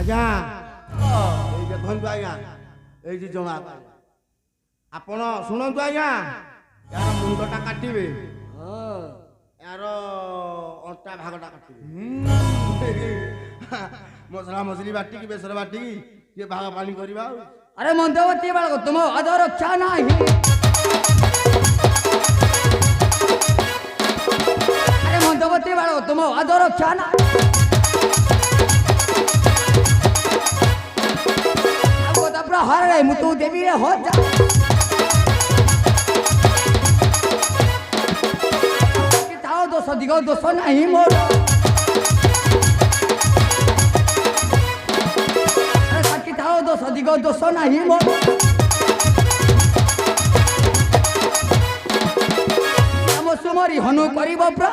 ଆଜ୍ଞା ଏଇ ଦେଖନ୍ତୁ ଆଜ୍ଞା ଏଇଠି ଜମା ଆପଣ ଶୁଣନ୍ତୁ ଆଜ୍ଞା ୟାର ମୁଣ୍ଡଟା କାଟିବେ ୟାର ଅଣ୍ଟା ଭାଗଟା କାଟିବେ ମସଲା ମସଲି ବାଟିକି ବେସର ବାଟିକି ଟିକେ ଭାଗ ପାଣି କରିବା ଆଉ अरे मंदवती बाळग तुम अधर रक्षा नाही अरे मंदवती बाळग तुम अधर रक्षा ना अब अपना हर रे मुतु देवी रे हो जा कि ताओ दोष दिगो दोष नाही मोर दोष दिगो दोष नाही मोर हम सुमरी हनु करिब प्रा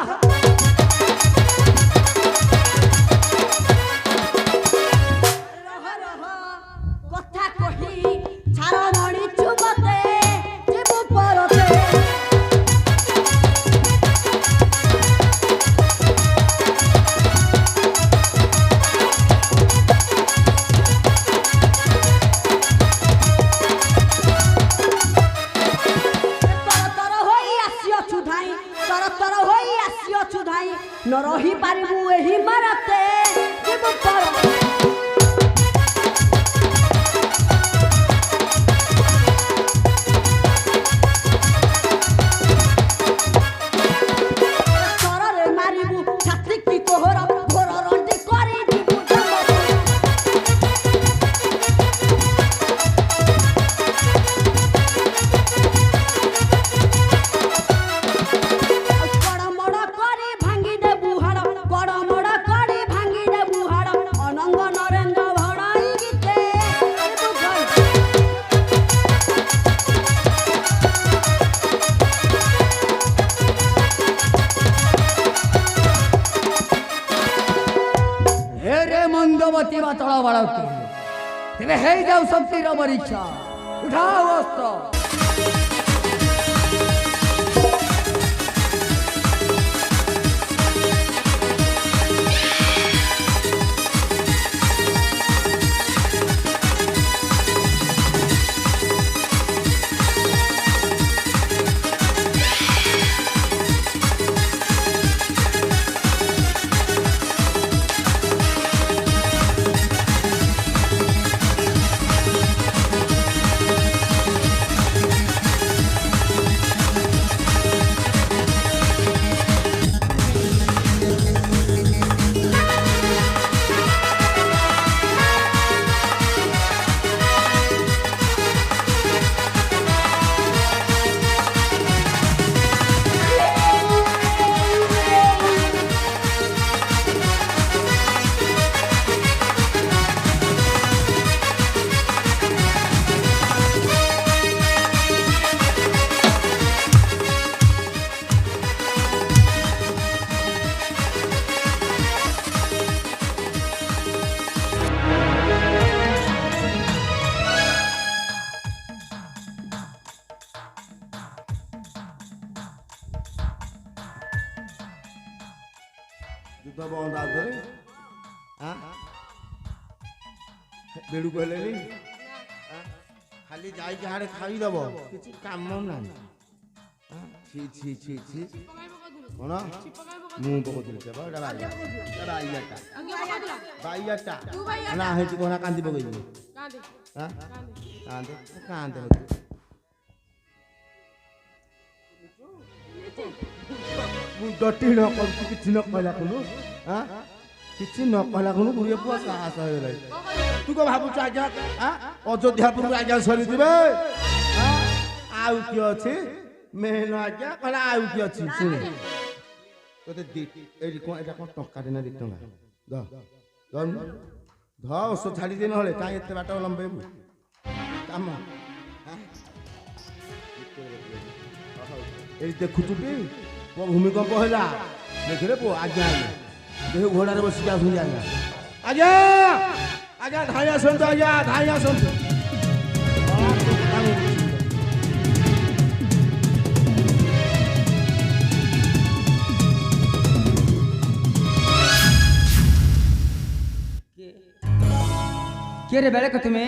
কথা কহি ছাড়মণি চুমতে জীব পরতে न रही पारिबु एही मारते जीव पर सररे मारिबु छाती की तोहर घोर रंडी करी दिबु मंदवती बातला बाळगते तेरे हे जाऊ शक्ती र परीक्षा उठाओ अस्त्र ଯୁଦ୍ଧ ବନ୍ଦ ଆଉଥରେ ବେଡୁ କହିଲେନି ଖାଲି ଯାଇକି ହାଡେ ଖାଇଦବ କିଛି କାମ ନାହିଁ ଛି ଛି ଛି ଛି କଣ ମୁଁ ପକଉଥିଲି ବାଇଆଟା ନା ହେଇଛି କଣ କାନ୍ଦି ପକେଇବି କାନ୍ଦେ କାନ୍ଦେ ମୁଣ୍ଡ ଟିଣ କରୁଛି କିଛି ନ କହିଲା କୁନୁ କିଛି ନ କହିଲା କୁନୁ ବୁଢ଼ୀ ପୁଅ ସାହସ ହେଇଗଲାଣି ତୁ କଣ ଭାବୁଛୁ ଆଜ୍ଞା ଅଯୋଧ୍ୟାପୁରକୁ ଆଜ୍ଞା ସରିଯିବେ ଆଉ କିଏ ଅଛି ମେନ ଆଜ୍ଞା କହିଲା ଆଉ କିଏ ଅଛି ଶୁଣେ ତୋତେ ଏଇଠି କଣ ଏଇଟା କଣ ଟଙ୍କାଟେ ନା 2 ଟଙ୍କା ଧ ଔଷଧ ଛାଡ଼ିଦେ ନହେଲେ କାହିଁ ଏତେ ବାଟ ଲମ୍ବେଇବୁ କାମ ଏଇ ଦେଖୁଛୁ ଟି ମୋ ଭୂମିକମ୍ପ ହେଲା ଦେଖିଲେ ପୁଅ ଆଜ୍ଞା ଆଜ୍ଞା ଦେହ ଘୋଡ଼ାରେ ବସିକି ଆସୁଛନ୍ତି ଆଜ୍ଞା ଆଜ୍ଞା ଆଜ୍ଞା ଧାଇଁ ଆସନ୍ତୁ ଆଜ୍ଞା ଧାଇଁ ଆସନ୍ତୁ ଝିଅରେ ବେଳକ ତୁମେ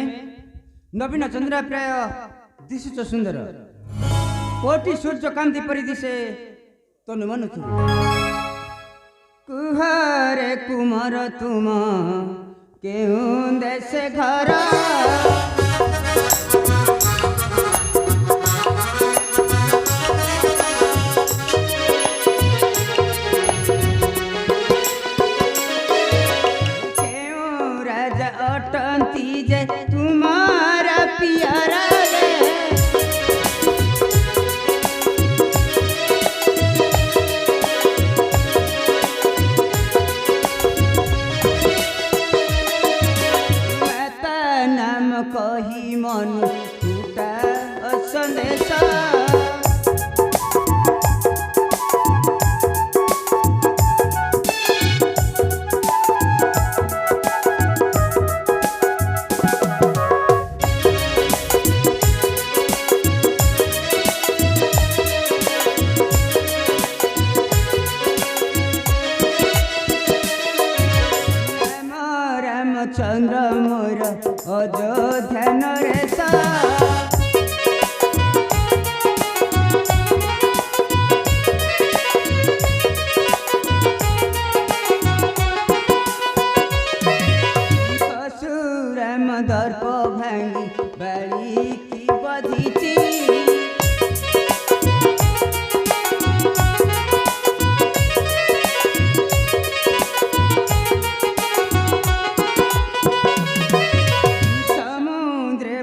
ନବୀନ ଚନ୍ଦ୍ର ପ୍ରାୟ ଦିଶୁଛ ସୁନ୍ଦର କୋଟି ସୂର୍ଯ୍ୟ କାନ୍ତି ପରି ଦିଶେ ତନୁ ମନ ତୁମ କୁହରେ କୁମାର ତୁମ କେଉଁ ଦେଶ ଘର तुम्हारा प्यारा रे माता नाम कही मन टूटा संदेश चंद्र मोर अयोध्या नरेश ससुराम दर्प भांगी बाड़ी की बधीची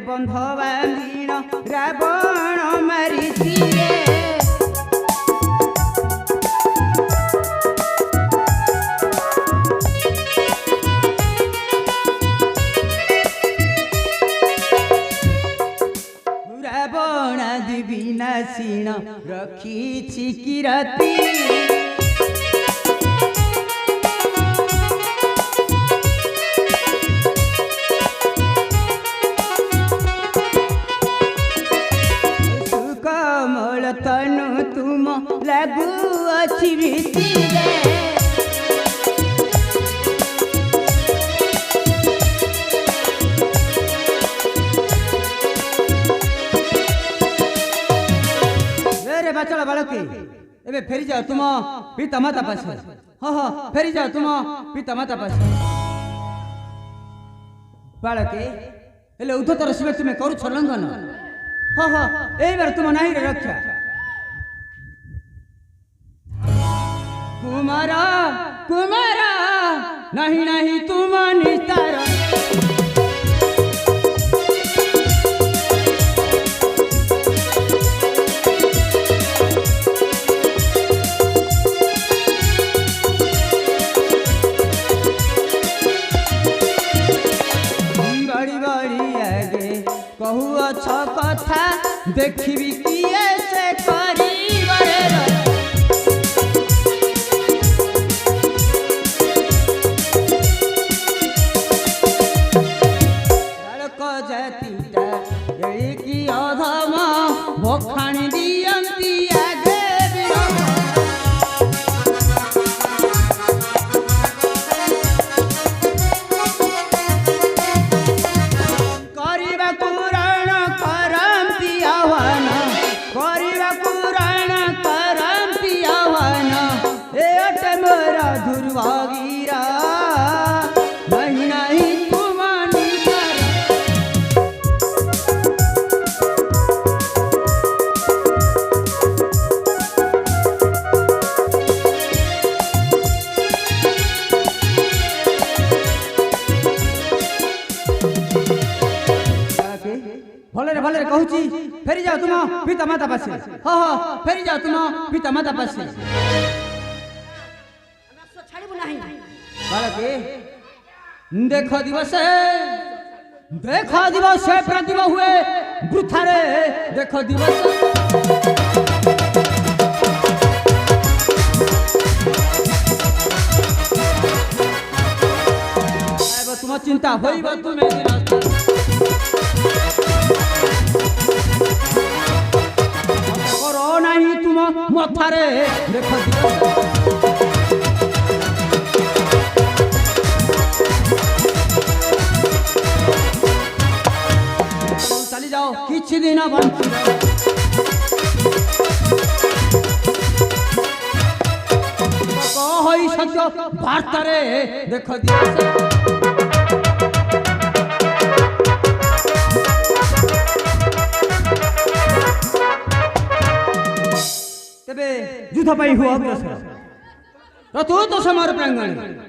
बंधवालीन रावण मारिसी रे रावण आदि विनाशीन रखी किरती तनु तुम लागू अच्छी भीति रे रे बचला बालकी एबे फेरी जाओ तुम पिता माता पास हाँ हाँ फेरी जाओ तुम पिता माता पास बालकी हेले उद्धतर शिव तुम्हें करू लंघन हाँ हाँ यही बार तुम नहीं रे रक्षा कुमारा कुमारा नहीं नहीं तुम निस्तार बड़ी बड़ी आगे कहू अच्छा कथा देखी किए से करी जातिटा कि अधम भखाणी दियंती आगे କରିବା ପୁରାଣ କରନ୍ତି ଆହ୍ୱାନ କରିବା ପୁରାଣ କରନ୍ତି ଆହ୍ୱାନ ଏ ଅଟେ ମୋର ଦୁର୍ଭାଗୀରା ନାହିଁ ନାହିଁ भले भले कहूँ फेरी जाओ तुम पिता माता पास हाँ हाँ फेरी जाओ तुम पिता माता पास देख दिवस प्रतिभा हुए वृथा रे देख दिवस तुम चिंता होइब तुम्हें करो नहीं तुम मथारे देख दिवस କିଛି ଦିନ ବଞ୍ଚିବ କହଇ ସତ୍ୟ ବାର୍ତ୍ତାରେ ଦେଖ ଦିଅ ତେବେ ଯୁଦ୍ଧ ପାଇଁ ହୁଅ ଅଗ୍ରସର ରଥୋତ ସମର ପ୍ରାଙ୍ଗଣୀ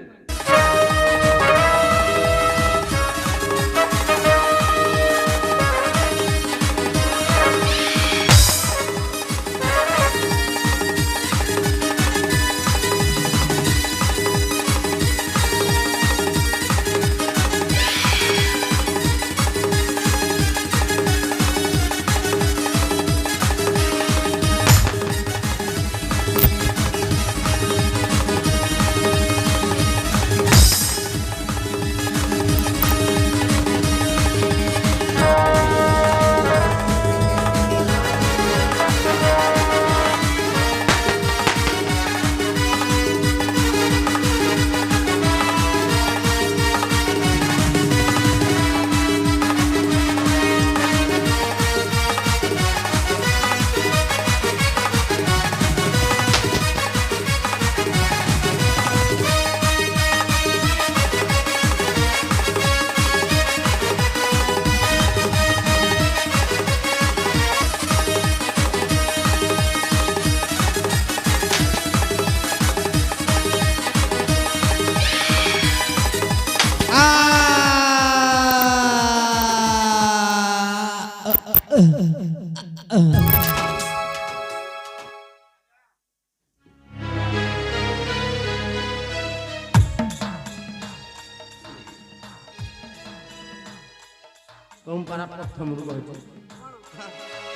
तुम पारा प्रथम कहछ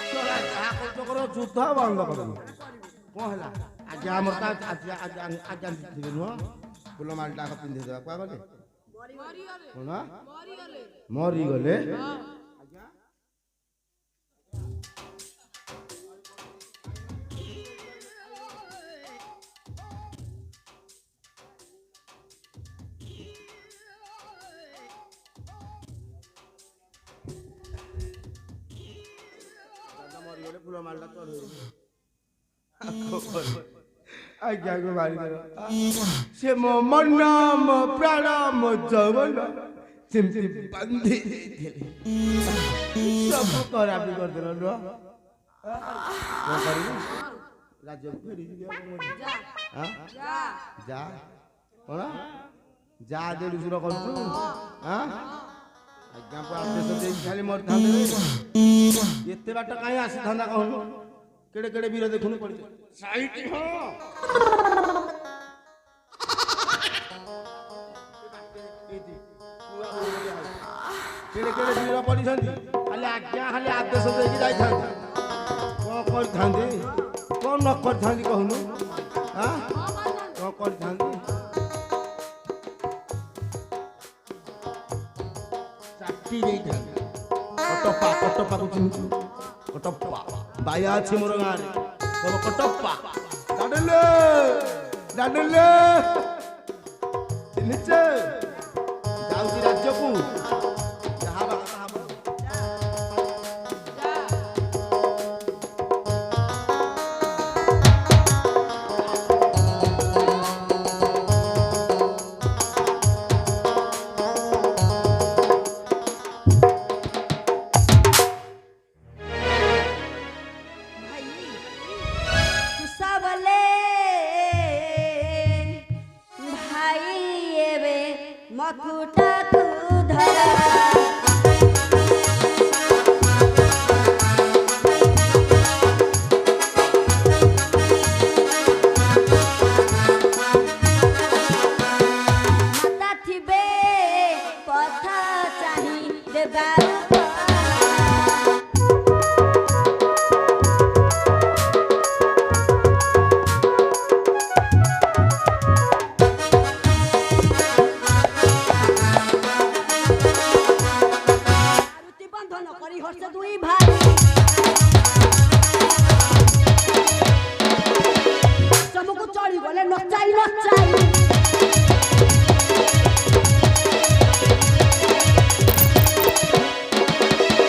चला जा करो युद्ध बंद कर कौन है आज हमर का आज दिले नो फुल मालटा का पिंधे देबा का गले मरी गले फुल मालटा चढ़ आज्ञा को मारी दे से मो मन मो प्राण मो जवन सिमती बंधी सब खराब कर देलो नो को करी राज्य फेरी दियो हां जा कोना जा देलु सुर करछु हां आज्ञा को आदेश दे खाली मोर थांदे एते बाट काई आसी थांदा कहनु केड़े केड़े वीर देखुनु पड़ी साइट हो केड़े केड़े वीर पड़ी छथि खाली आज्ञा खाली आदेश दे कि जाई थांदे को कर थांदे को न कर थांदे कहनु हां को कर थांदे चाटी देई थांदे कटप्पा को चिन्ह कटप्पा बाया अछि मोर गां रे तब कटप्पा डाडले नीचे जाउची राज्य को